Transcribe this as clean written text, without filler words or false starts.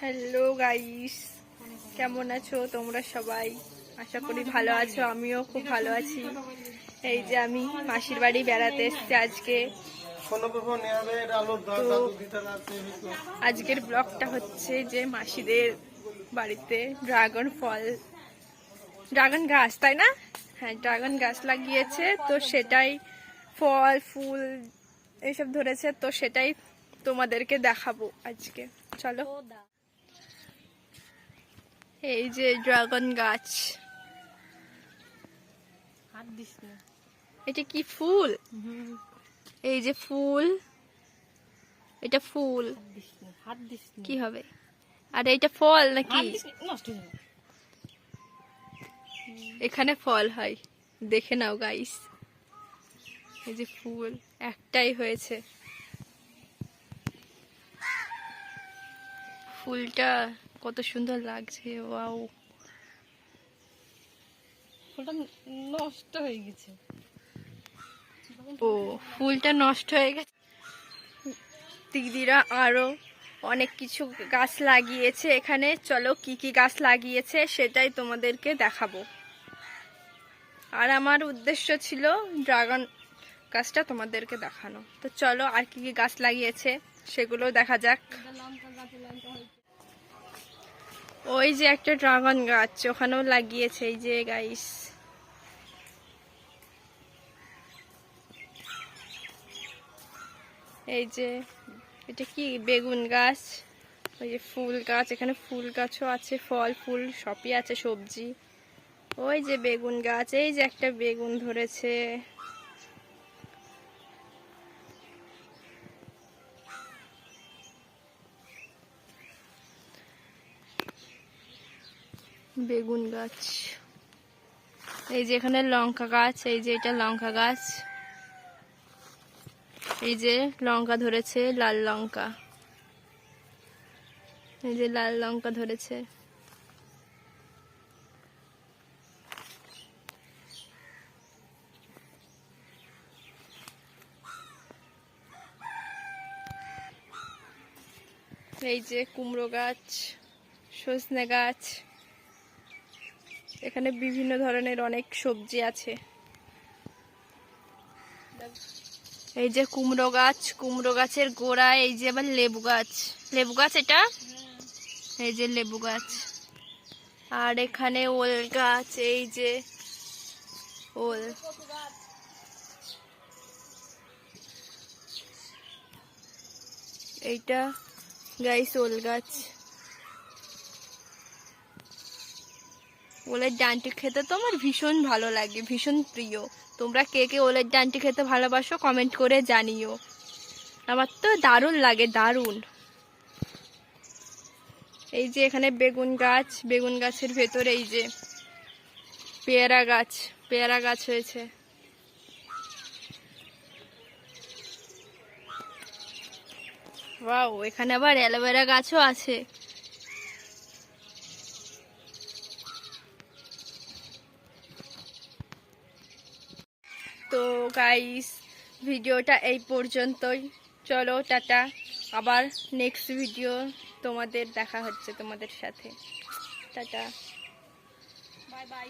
Hello guys, কেমন আছো তোমরা সবাই? আশা করি ভালো আছো, আমিও খুব ভালো আছি। এই যে আমি মাসির বাড়ি বেড়াতে এসেছি আজকে। তো আজকের ব্লগটা হচ্ছে যে মাসিদের বাড়িতে ড্রাগন গাছ, তাই না? হ্যাঁ, ড্রাগন গাছ লাগিয়েছে, তো সেটাই ফল ফুল এইসব ধরেছে, তো সেটাই তোমাদেরকে দেখাবো আজকে। চলো। এই যে ড্রাগন গাছ, এটা কি ফুল? এই যে ফুল, এটা ফুল কি হবে? আর এটা ফল নাকি? এখানে ফল হয়, দেখে নাও গাইস। এই যে ফুল একটাই হয়েছে, ফুলটা কত সুন্দর লাগছে। ওয়াও, ফুলটা নষ্ট হয়ে গেছে। ও ফুলটা নষ্ট হয়ে গেছে। দিদিরা আরো অনেক কিছু গাছ লাগিয়েছে এখানে। চলো কি কি গাছ লাগিয়েছে সেটাই তোমাদেরকে দেখাবো। আর আমার উদ্দেশ্য ছিল ড্রাগন গাছটা তোমাদেরকে দেখানো। তো চলো আর কি কি গাছ লাগিয়েছে সেগুলো দেখা যাক। ওই যে একটা ড্রাগন গাছ ওখানেও লাগিয়েছে, এই যে গাইস। এই যে এটা কি বেগুন গাছ, ওই যে ফুল গাছ, এখানে ফুল গাছও আছে, ফল ফুল সবই আছে, সবজি। ওই যে বেগুন গাছ, এই যে একটা বেগুন ধরেছে। বেগুন গাছ, এই যে এখানে লঙ্কা গাছ, এই যে এটা লঙ্কা গাছ, এই যে লঙ্কা ধরেছে, লাল লঙ্কা, এই যে লাল লঙ্কা ধরেছে। এই যে কুমড়ো গাছ, সজনে গাছ, এখানে বিভিন্ন ধরনের অনেক সবজি আছে। এই যে কুমড়ো গাছ, কুমড়ো গাছের গোড়ায় এই যে আবার লেবু গাছ, লেবু গাছ এটা, এই যে লেবু গাছ। আর এখানে ওল গাছ, এই যে ওল। এইটা গাইস ওল গাছ। ওলের ডান্টি খেতে তো আমার ভীষণ ভালো লাগে, ভীষণ প্রিয়। তোমরা কে কে ওলের ডান্টি খেতে ভালোবাসো কমেন্ট করে জানিও। আমার তো দারুণ লাগে, দারুণ। এই যে এখানে বেগুন গাছ, বেগুন গাছের ভেতরে এই যে পেয়ারা গাছ, পেয়ারা গাছ হয়েছে। ওয়াও, এখানে আবার অ্যালোভেরা গাছও আছে। তো গাইস, ভিডিওটা এই পর্যন্তই। চলো টাটা, আবার নেক্সট ভিডিও তোমাদের দেখা হচ্ছে তোমাদের সাথে। Tata, bye bye.